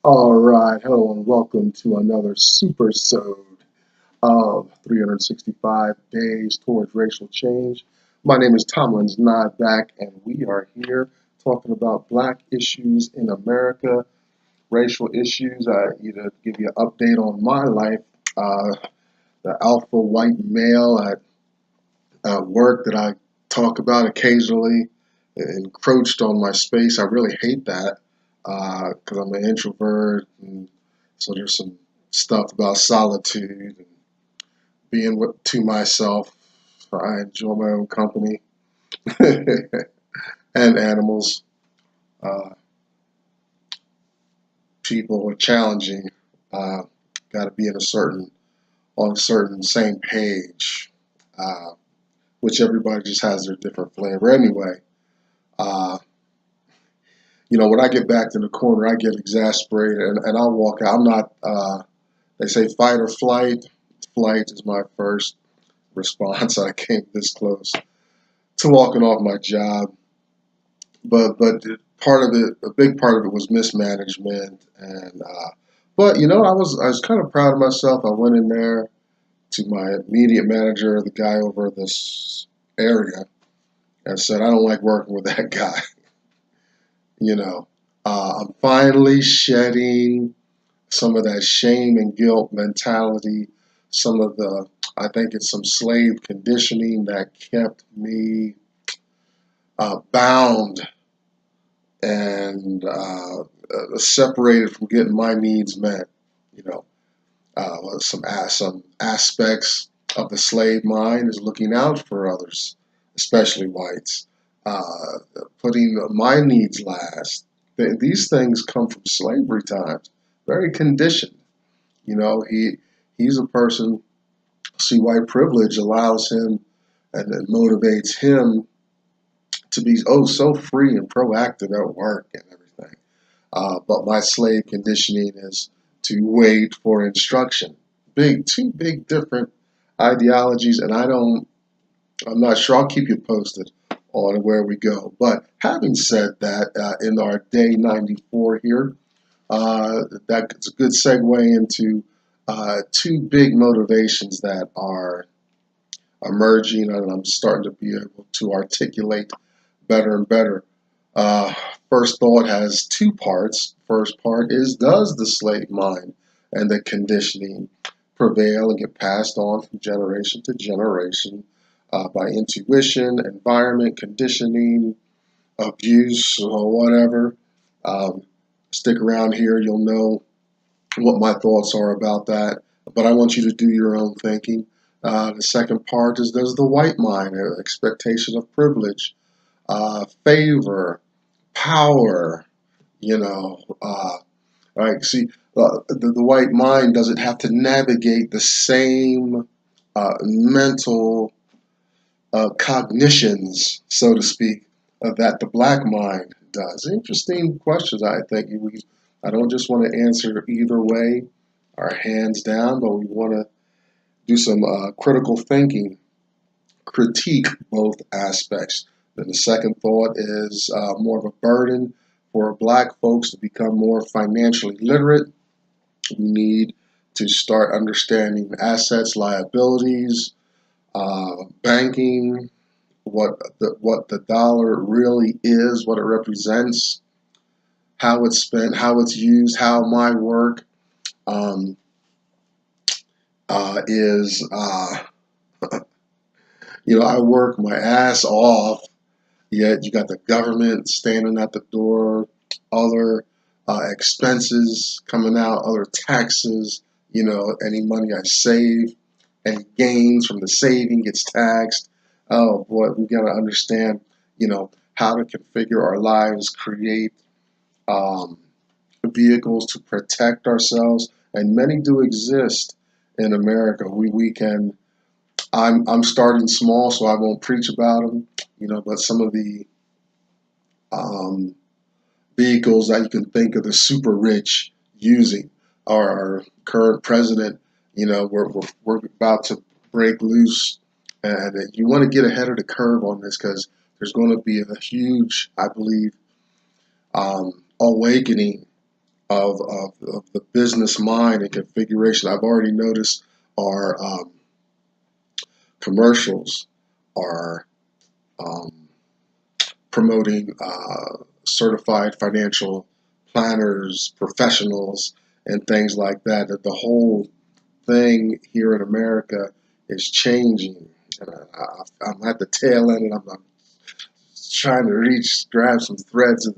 All right, hello and welcome to another super-sode of 365 Days Towards Racial Change. My name is Tomlin's Nod Back, and we are here talking about Black issues in America, racial issues. I either give you an update on my life, the alpha white male at work that I talk about occasionally, encroached on my space. I really hate that because I'm an introvert, and so there's some stuff about solitude and being to myself. I enjoy my own company and animals. Uh, People are challenging. Uh, Got to be on a certain same page, uh, which everybody just has their different flavor anyway. Uh, when I get back to the corner, I get exasperated and I'll walk out. I'm not, they say fight or flight. Flight is my first response. I came this close to walking off my job. But part of it, a big part of it was mismanagement. But I was kind of proud of myself. I went in there to my immediate manager, the guy over this area, and said, I don't like working with that guy. You know, I'm finally shedding some of that shame and guilt mentality, I think it's some slave conditioning that kept me bound and separated from getting my needs met. You know, some aspects of the slave mind is looking out for others, especially whites, uh, putting my needs last. These things come from slavery times, very conditioned. You know, he's a person. See, white privilege allows him and it motivates him to be so free and proactive at work and everything. But my slave conditioning is to wait for instruction. Two big different ideologies, and I'm not sure. I'll keep you posted on where we go. But having said that, in our day 94 here, that's a good segue into two big motivations that are emerging, and I'm starting to be able to articulate better and better. Uh, First thought has two parts. First part is, does the slave mind and the conditioning prevail and get passed on from generation to generation by intuition, environment, conditioning, abuse, or whatever? Um, Stick around here, you'll know what my thoughts are about that. But I want you to do your own thinking. The second part is, does the white mind, expectation of privilege, favor, power, right? See, the white mind doesn't have to navigate the same mental cognitions, so to speak, that the black mind does. Interesting questions, I think. I don't just want to answer either way, our hands down, but we want to do some critical thinking, critique both aspects. Then the second thought is more of a burden for black folks to become more financially literate. We need to start understanding assets, liabilities, banking, what the dollar really is, what it represents, how it's spent, how it's used, how my work um, is. I work my ass off, yet you got the government standing at the door, other expenses coming out, other taxes. Any money I save, any gains from the saving gets taxed. Oh boy, we got to understand, how to configure our lives, create um, vehicles to protect ourselves, and many do exist in America. We can. I'm starting small, so I won't preach about them, but some of the um, vehicles that you can think of the super rich using, our current president, we're about to break loose, and you want to get ahead of the curve on this because there's going to be a huge, I believe, awakening of the business mind and configuration. I've already noticed our commercials are promoting certified financial planners, professionals, and things like that. That the whole thing here in America is changing. And I'm at the tail end, and I'm trying to grab some threads of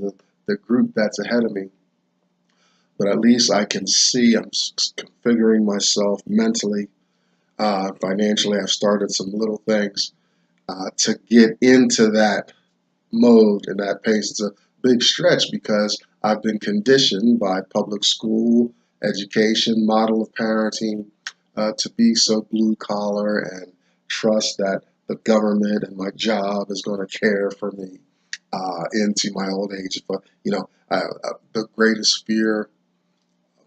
the group that's ahead of me. But at least I can see I'm configuring myself mentally, financially. I've started some little things to get into that mode and that pace. It's a big stretch because I've been conditioned by public school education, model of parenting, to be so blue collar and trust that the government and my job is going to care for me into my old age. But the greatest fear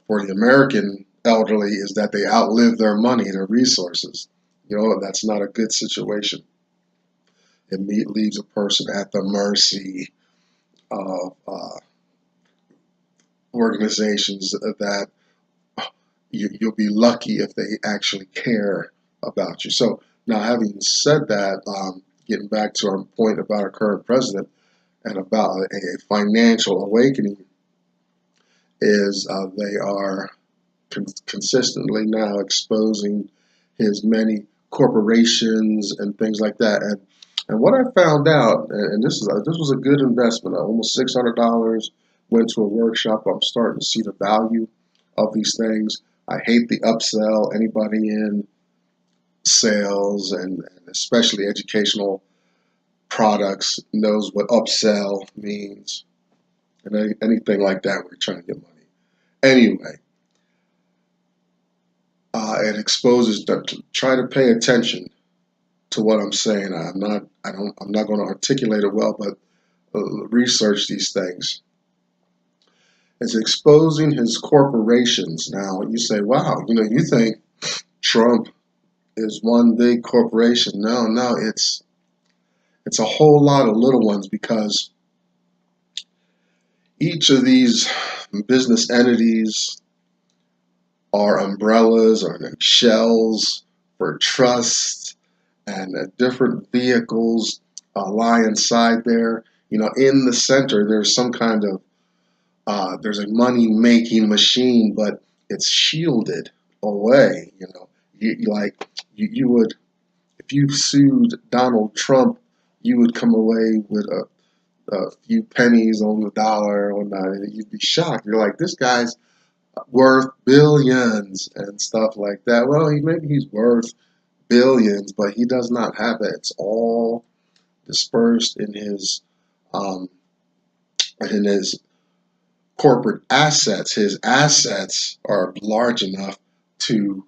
for the American elderly is that they outlive their money, their resources. That's not a good situation. It leaves a person at the mercy of organizations that you'll be lucky if they actually care about you. So now, having said that, getting back to our point about our current president and about a financial awakening, is they are consistently now exposing his many corporations and things like that. And what I found out, and this was a good investment, almost $600 went to a workshop. I'm starting to see the value of these things. I hate the upsell. Anybody in sales and especially educational products knows what upsell means, and anything like that where you're trying to get money. Anyway, it exposes them to try to pay attention to what I'm saying. I'm not going to articulate it well, but research these things. It's exposing his corporations. Now you say, wow, you think Trump is one big corporation. No, it's a whole lot of little ones, because each of these business entities are umbrellas or shells for trust, and different vehicles lie inside there. In the center, there's some kind of there's a money-making machine, but it's shielded away. You would, if you sued Donald Trump, you would come away with a few pennies on the dollar or whatnot, and you'd be shocked. You're like, this guy's worth billions and stuff like that. Well, maybe he's worth billions, but he does not have it. It's all dispersed in his corporate assets. His assets are large enough to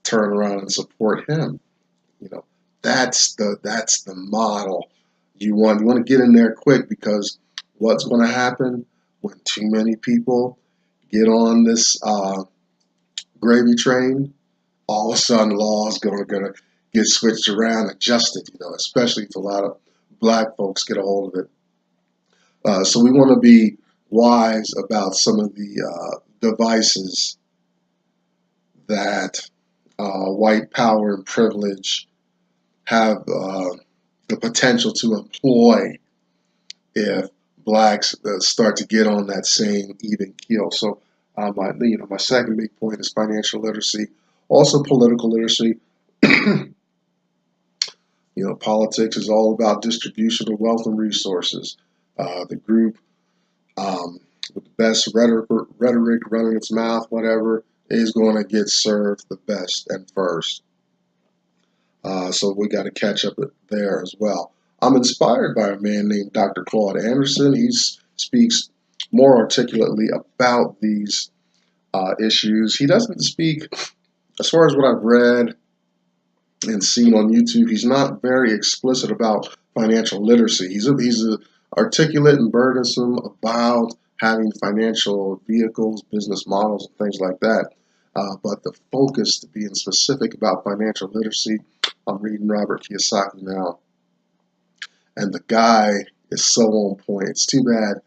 turn around and support him. That's the model you want. You want to get in there quick, because what's going to happen when too many people get on this gravy train? All of a sudden, laws going to get switched around, adjusted. Especially if a lot of black folks get a hold of it. So we want to be wise about some of the devices that white power and privilege have the potential to employ if blacks start to get on that same even keel. So my second big point is financial literacy, also political literacy. Politics is all about distribution of wealth and resources. The group with the best rhetoric running its mouth, whatever, is going to get served the best and first. So we got to catch up there as well. I'm inspired by a man named Dr. Claude Anderson. He speaks more articulately about these issues. He doesn't speak, as far as what I've read and seen on YouTube, he's not very explicit about financial literacy. He's articulate and burdensome about having financial vehicles, business models, and things like that. But the focus to being specific about financial literacy, I'm reading Robert Kiyosaki now, and the guy is so on point. It's too bad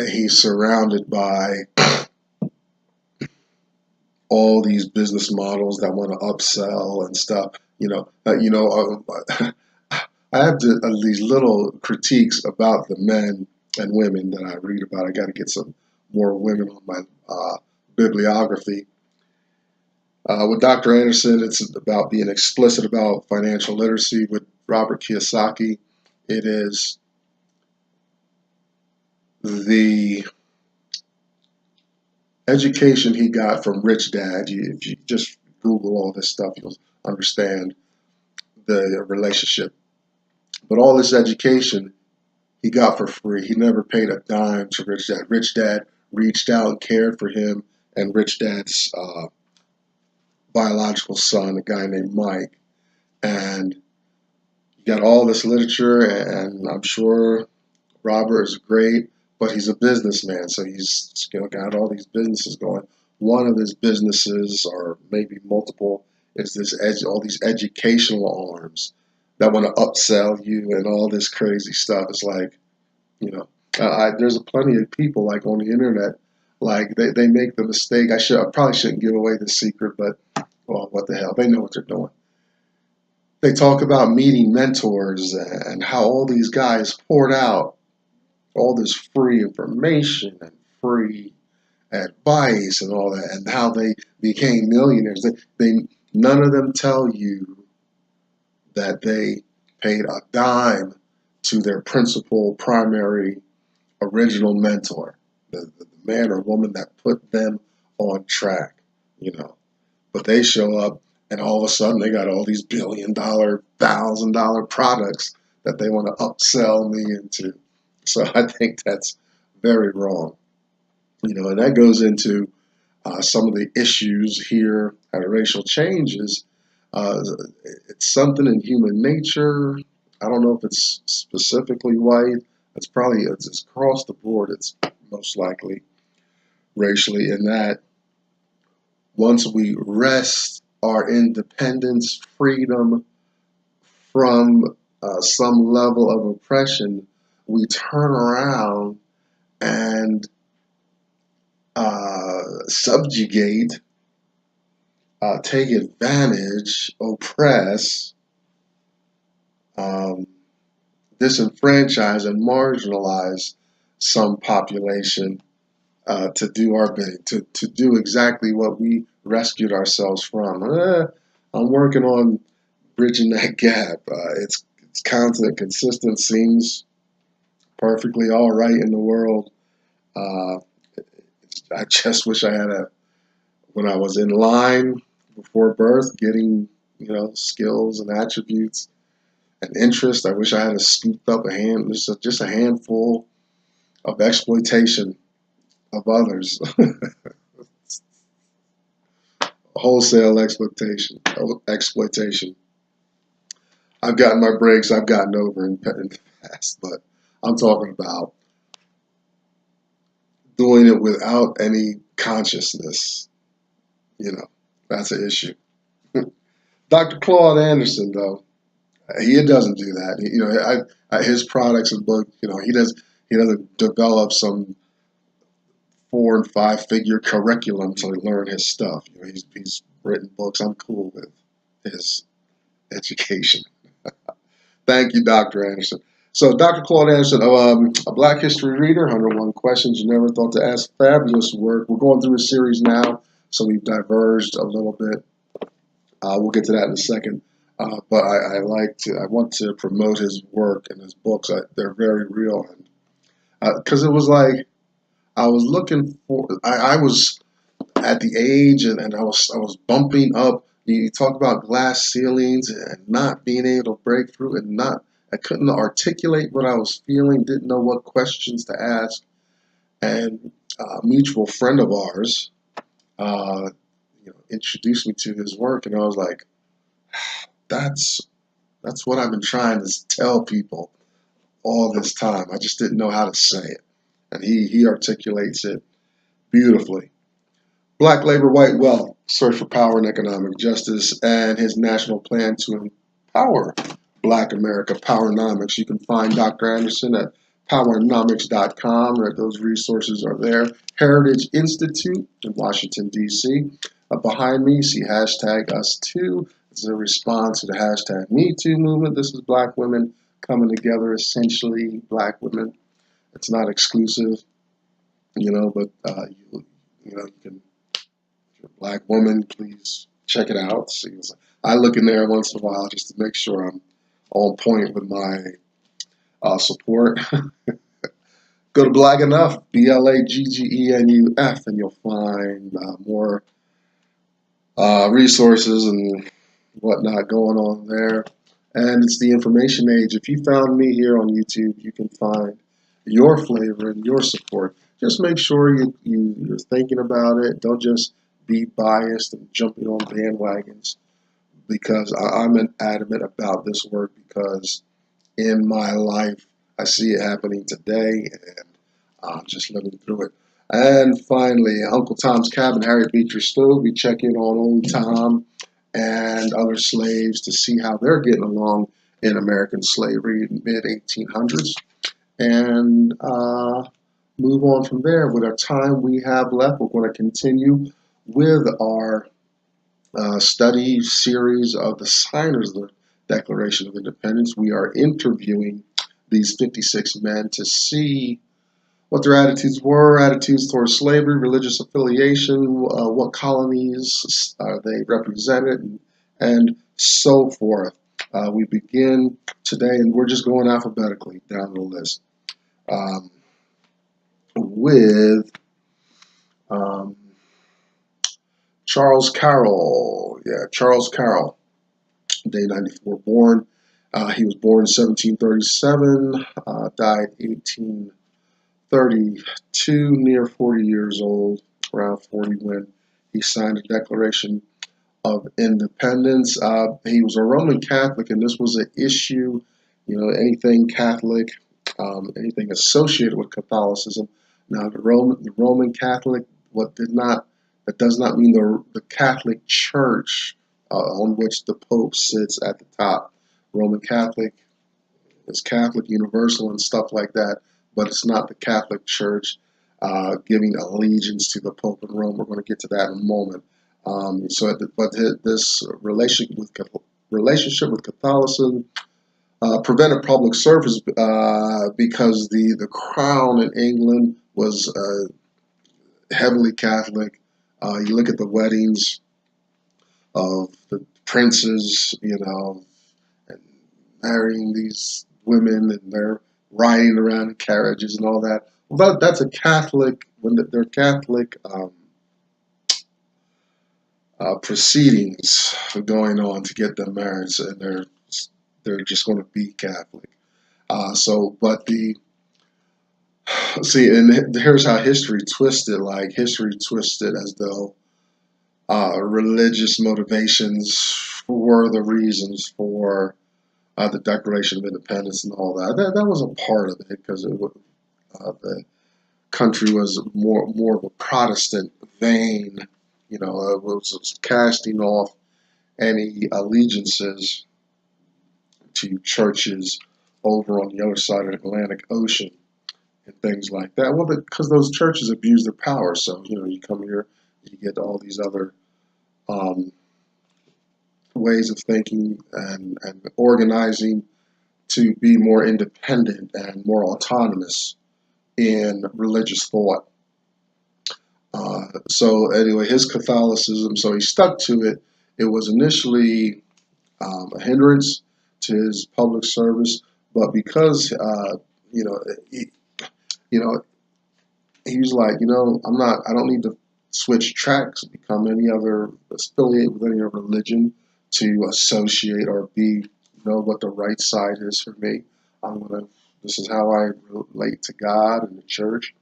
he's surrounded by all these business models that want to upsell and stuff. I have these little critiques about the men and women that I read about. I got to get some more women on my bibliography. With Dr. Anderson, it's about being explicit about financial literacy. With Robert Kiyosaki, it is the education he got from Rich Dad. If you just Google all this stuff, you'll understand the relationship. But all this education he got for free. He never paid a dime to Rich Dad. Rich Dad reached out and cared for him and Rich Dad's biological son, a guy named Mike. And you got all this literature, and I'm sure Robert is great, but he's a businessman, so he's got all these businesses going. One of his businesses, or maybe multiple, is all these educational arms that want to upsell you and all this crazy stuff. It's like, there's plenty of people like on the internet, like they make the mistake. I probably shouldn't give away the secret, but well, what the hell? They know what they're doing. They talk about meeting mentors and how all these guys poured out all this free information and free advice and all that, and how they became millionaires. None of them tell you that they paid a dime to their principal, primary, original mentor, the man or woman that put them on track, But they show up, and all of a sudden they got all these $1,000,000, $1,000 products that they want to upsell me into. So I think that's very wrong. And that goes into some of the issues here at Racial Changes. It's something in human nature. I don't know if it's specifically white. It's across the board. It's most likely racially, in that once we wrest our independence, freedom from some level of oppression, we turn around and subjugate, take advantage, oppress, disenfranchise, and marginalize some population to do our bidding, to do exactly what we rescued ourselves from. I'm working on bridging that gap. It's constant, consistent, seems perfectly all right in the world. I just wish I had when I was in line before birth, getting, skills and attributes and interest, I wish I had scooped up just a handful of exploitation of others. Wholesale exploitation. I've gotten my breaks, I've gotten over in the past, but I'm talking about doing it without any consciousness. That's an issue. Dr. Claude Anderson, though, he doesn't do that. His products and books, he doesn't develop some 4- and 5-figure curriculum to learn his stuff. He's written books. I'm cool with his education. Thank you, Dr. Anderson. So, Dr. Claude Anderson, a Black History reader, 101 questions you never thought to ask. Fabulous work. We're going through a series now, so we've diverged a little bit. We'll get to that in a second. But I want to promote his work and his books. They're very real. Because it was like, I was looking for, I was at the age, and I was bumping up. You talk about glass ceilings and not being able to break through, and I couldn't articulate what I was feeling, didn't know what questions to ask. And a mutual friend of ours, introduced me to his work, and I was like, that's what I've been trying to tell people all this time. I just didn't know how to say it. And he articulates it beautifully. Black Labor, White Wealth, Search for Power and Economic Justice, and his national plan to empower Black America, Powernomics. You can find Dr. Anderson at powernomics.com. Those resources are there. Heritage Institute in Washington, D.C. Behind me, you see hashtag us2. This is a response to the hashtag #MeToo movement. This is black women coming together, essentially black women. It's not exclusive, but you can, if you're a black woman, please check it out. See, I look in there once in a while just to make sure I'm on point with my support. Go to Black Enough, BLAGGENUF, and you'll find more resources and whatnot going on there. And it's the information age. If you found me here on YouTube, you can find your flavor and your support. Just make sure you're thinking about it. Don't just be biased and jumping on bandwagons, because I'm adamant about this work, because in my life I see it happening today, and I'm just living through it. And finally, Uncle Tom's Cabin, Harriet Beecher Stowe. We check in on old Tom and other slaves to see how they're getting along in American slavery in the mid-1800s, and move on from there. With our time we have left, we're going to continue with our study series of the signers of the Declaration of Independence. We are interviewing these 56 men to see what their attitudes were, attitudes towards slavery, religious affiliation, what colonies they represented, and so forth. We begin today, and we're just going alphabetically down the list, with Charles Carroll. Yeah, Charles Carroll, day 94 born. He was born in 1737, died 1832, near 40 years old, around 40 when he signed the Declaration of Independence. He was a Roman Catholic, and this was an issue, anything Catholic, anything associated with Catholicism. Now, the Roman Catholic, that does not mean the Catholic Church on which the Pope sits at the top. Roman Catholic is Catholic, universal, and stuff like that, but it's not the Catholic Church giving allegiance to the Pope in Rome. We're going to get to that in a moment. This relationship with Catholicism prevented public service because the crown in England was heavily Catholic. You look at the weddings of the princes, and marrying these women, and they're riding around in carriages and all that. Well, that's a Catholic, when they're Catholic proceedings going on to get them married, and they're just going to be Catholic. And here's how history twisted. Like, history twisted as though religious motivations were the reasons for the Declaration of Independence and all that. That was a part of it, because the country was more of a Protestant vein. It was casting off any allegiances to churches over on the other side of the Atlantic Ocean and things like that. Well, because those churches abuse their power. So, you come here, you get all these other ways of thinking and organizing to be more independent and more autonomous in religious thought. So anyway, his Catholicism, so he stuck to it. It was initially a hindrance to his public service, but because he was like, I don't need to switch tracks, become affiliate with any other religion to associate or know what the right side is for me. This is how I relate to God and the church.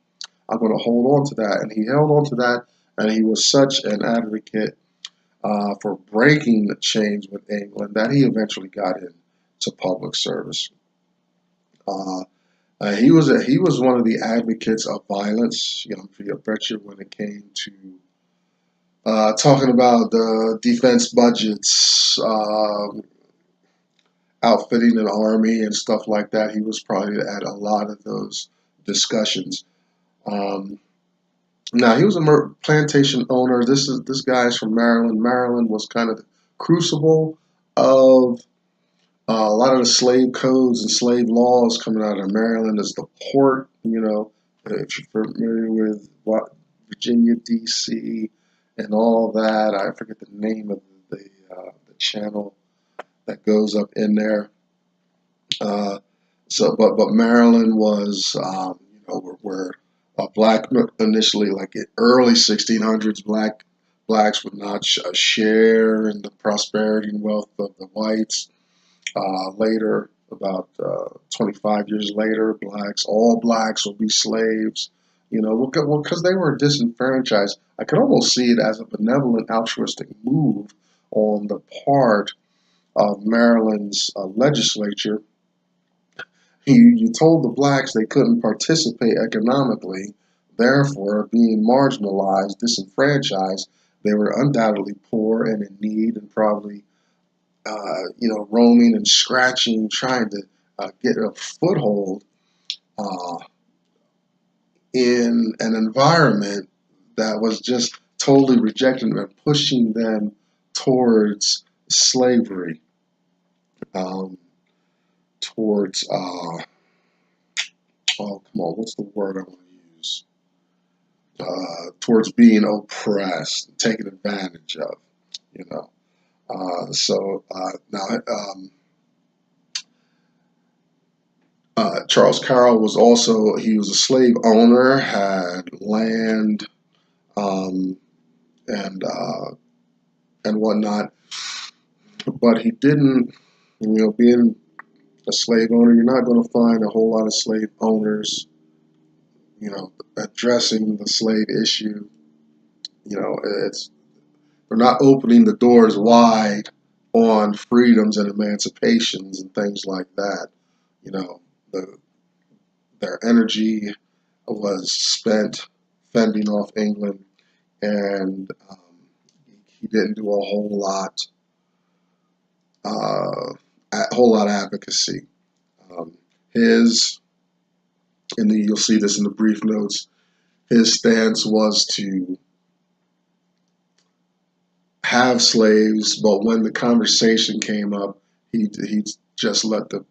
I'm going to hold on to that. And he held on to that, and he was such an advocate for breaking the chains with England that he eventually got into public service. He was one of the advocates of violence. I bet you when it came to talking about the defense budgets outfitting an army and stuff like that. He was probably at a lot of those discussions. Um, Now he was a plantation owner. This guy is from Maryland. Maryland was kind of the crucible of a lot of the slave codes and slave laws coming out of Maryland. Is the port, if you're familiar with what Virginia, D.C., and all that. I forget the name of the channel that goes up in there. Uh, but Maryland was, where black initially, like in early 1600s, blacks would not share in the prosperity and wealth of the whites. Later, about 25 years later, all blacks will be slaves. Because they were disenfranchised. I could almost see it as a benevolent, altruistic move on the part of Maryland's legislature. You told the blacks they couldn't participate economically, therefore, being marginalized, disenfranchised, they were undoubtedly poor and in need, and probably, roaming and scratching, trying to get a foothold uh, in an environment that was just totally rejecting them and pushing them towards slavery, um, towards oh, come on, what's the word I want to use? Towards being oppressed, taken advantage of, you know. Now, Charles Carroll he was a slave owner, had land, um, and whatnot, but he didn't, being a slave owner, you're not going to find a whole lot of slave owners, addressing the slave issue. It's They're not opening the doors wide on freedoms and emancipations and things like that. You know, the, their energy was spent fending off England, and he didn't do a whole lot of advocacy. Um, his, you'll see this in the brief notes. His stance was to have slaves, but when the conversation came up, he just let the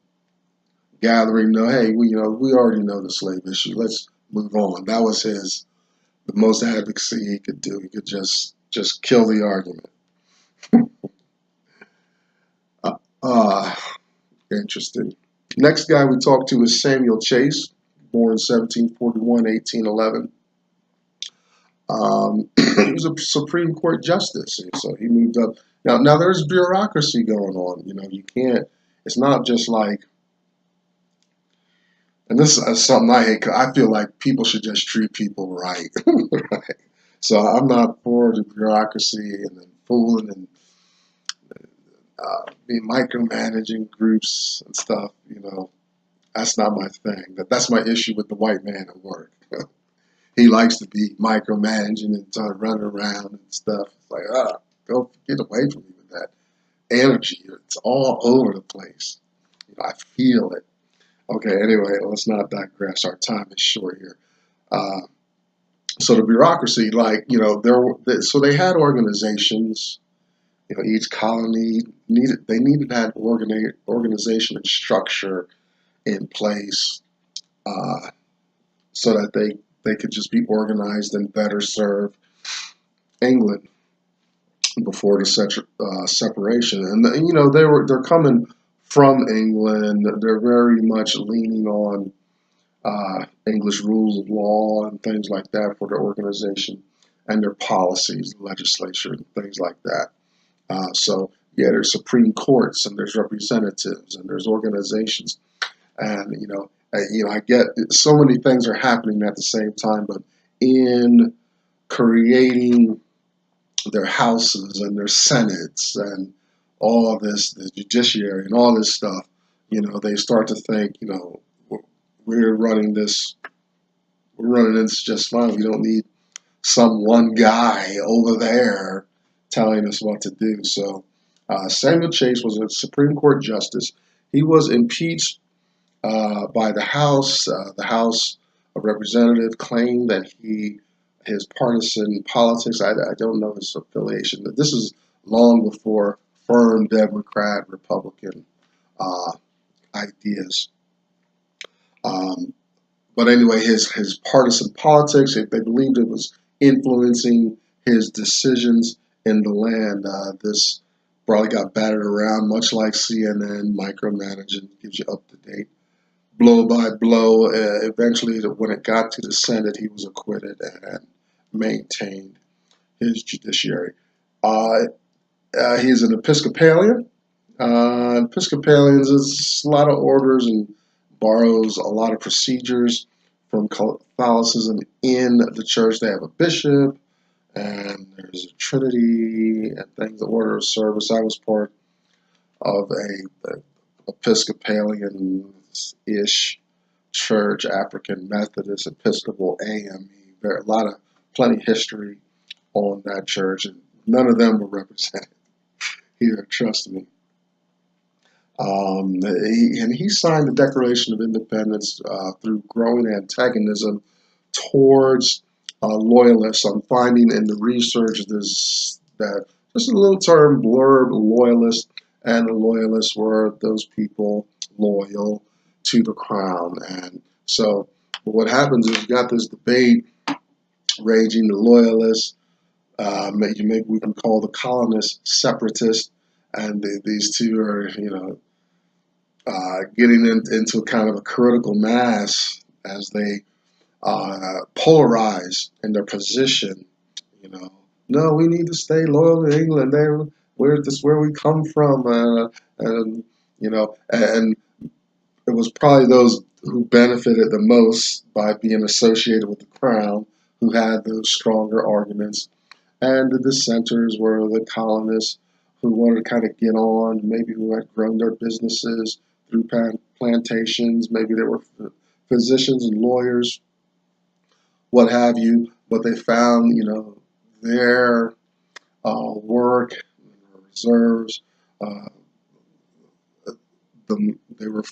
gathering know, hey, we already know the slave issue. Let's move on. That was the most advocacy he could do. He could just kill the argument. uh, Interesting. Next guy we talked to is Samuel Chase, born 1741, 1811. He was a Supreme Court justice, so he moved up. Now there's bureaucracy going on. You can't. It's not just like. And this is something I hate. 'Cause I feel like people should just treat people right. Right? So I'm not for the bureaucracy and then fooling and being micromanaging groups and stuff. That's not my thing. That's my issue with the white man at work. He likes to be micromanaging and running around and stuff. It's like, go get away from me with that energy. It's all over the place. I feel it. Okay, anyway, let's not digress. Our time is short here. So the bureaucracy, so they had organizations. Each colony needed to have organization and structure in place, so that they could just be organized and better serve England before the separation. And they're coming from England. They're very much leaning on English rules of law and things like that for their organization and their policies, legislature, and things like that. There's Supreme Courts and there's representatives and there's organizations, and I get so many things are happening at the same time, but in creating their houses and their senates and all this, the judiciary and all this stuff, they start to think, we're running this just fine. We don't need some one guy over there telling us what to do. So Samuel Chase was a Supreme Court justice. He was impeached by the House. The House of Representatives claimed that his partisan politics. I don't know his affiliation. But this is long before firm Democrat Republican uh, ideas. Um, but anyway, his partisan politics. They believed it was influencing his decisions in the land. This probably got battered around, much like CNN micromanaging, gives you up to date blow by blow. Eventually, when it got to the Senate, he was acquitted and maintained his judiciary. Uh, he's an Episcopalian. Episcopalians is a lot of orders and borrows a lot of procedures from Catholicism in the church. They have a bishop, and there's a Trinity and things, the order of service. I was part of a Episcopalian-ish church, African Methodist, Episcopal, AME. There are a lot of plenty history on that church, and none of them were represented here, trust me. He signed the Declaration of Independence through growing antagonism towards loyalists. I'm finding in the research that just a little term blurb, loyalist, and the loyalists were those people loyal to the crown. And so what happens is you got this debate raging, the loyalists, maybe we can call the colonists separatists, and these two are, getting into a kind of a critical mass as they polarize in their position. No, we need to stay loyal to England. This is where we come from, and and it was probably those who benefited the most by being associated with the crown who had those stronger arguments, and the dissenters were the colonists who wanted to kind of get on, maybe who had grown their businesses through plantations, maybe they were physicians and lawyers, what have you, but they found, their work, reserves, uh, they were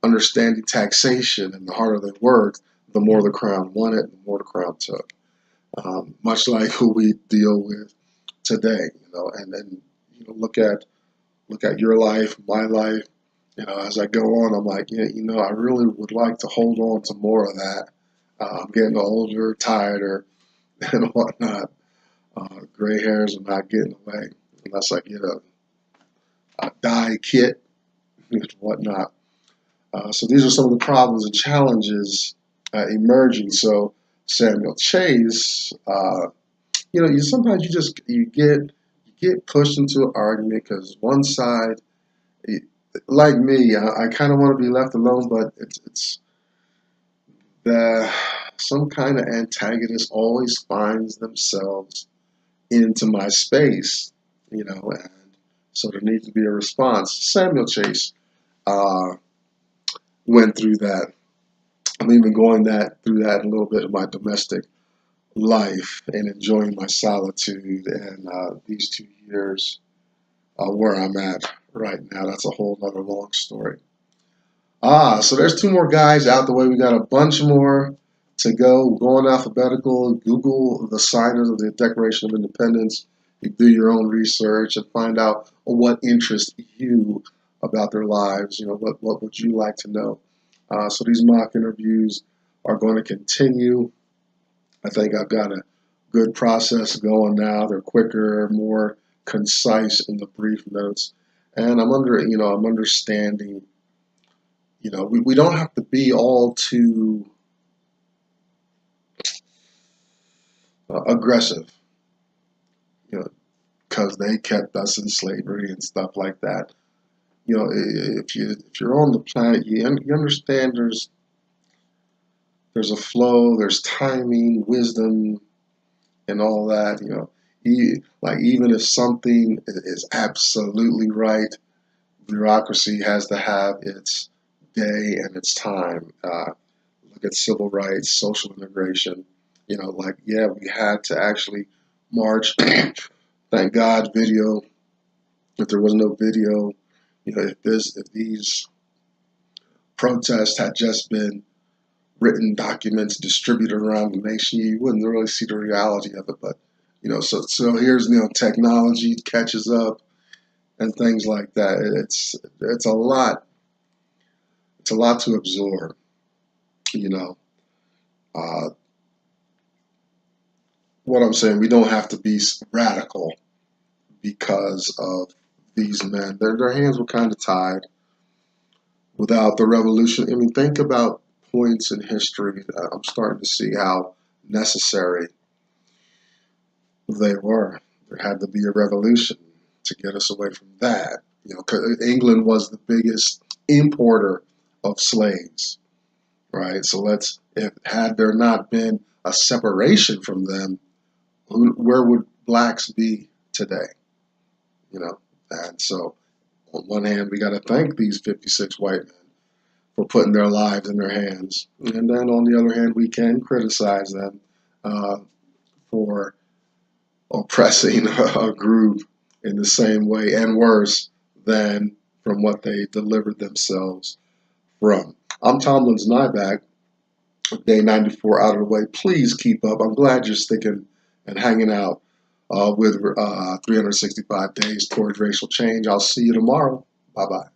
understanding taxation in the heart of their work. The more the crown wanted, the more the crown took. Much like who we deal with today, and then look at your life, my life. As I go on, I'm like, I really would like to hold on to more of that. I'm getting older, tireder, and whatnot. Gray hairs are not getting away unless I get a dye kit and whatnot. So these are some of the problems and challenges emerging. So Samuel Chase, sometimes you get pushed into an argument because one side, like me, I kind of want to be left alone, but it's some kind of antagonist always finds themselves into my space, and so there needs to be a response. Samuel Chase went through that. I'm even going through that a little bit of my domestic life and enjoying my solitude and these 2 years where I'm at right now. That's a whole other long story. So there's 2 more guys out the way. We got a bunch more to go. Going alphabetical. Google the signers of the Declaration of Independence. You do your own research and find out what interests you about their lives. What would you like to know? So these mock interviews are going to continue. I think I've got a good process going now. They're quicker, more concise in the brief notes, and I'm understanding. We don't have to be all too aggressive, because they kept us in slavery and stuff like that. If you're on the planet, you understand there's a flow, there's timing, wisdom, and all that. Even if something is absolutely right, bureaucracy has to have its day and its time. Look at civil rights, social integration. We had to actually march. Thank God, video. If there was no video, if these protest had just been written documents distributed around the nation, you wouldn't really see the reality of it. But so here's technology catches up and things like that. It's a lot. It's a lot to absorb. Uh, what I'm saying, we don't have to be radical because of these men. Their hands were kind of tied without the revolution. I mean, think about points in history. I'm starting to see how necessary they were. There had to be a revolution to get us away from that. 'Cause England was the biggest importer of slaves, right? So had there not been a separation from them, where would blacks be today? And so on one hand, we got to thank these 56 white men for putting their lives in their hands, and then on the other hand, we can criticize them for oppressing a group in the same way and worse than from what they delivered themselves from. I'm Tomlin's Nyback, day 94 out of the way. Please keep up. I'm glad you're sticking and hanging out with 365 Days Towards Racial Change. I'll see you tomorrow. Bye-bye.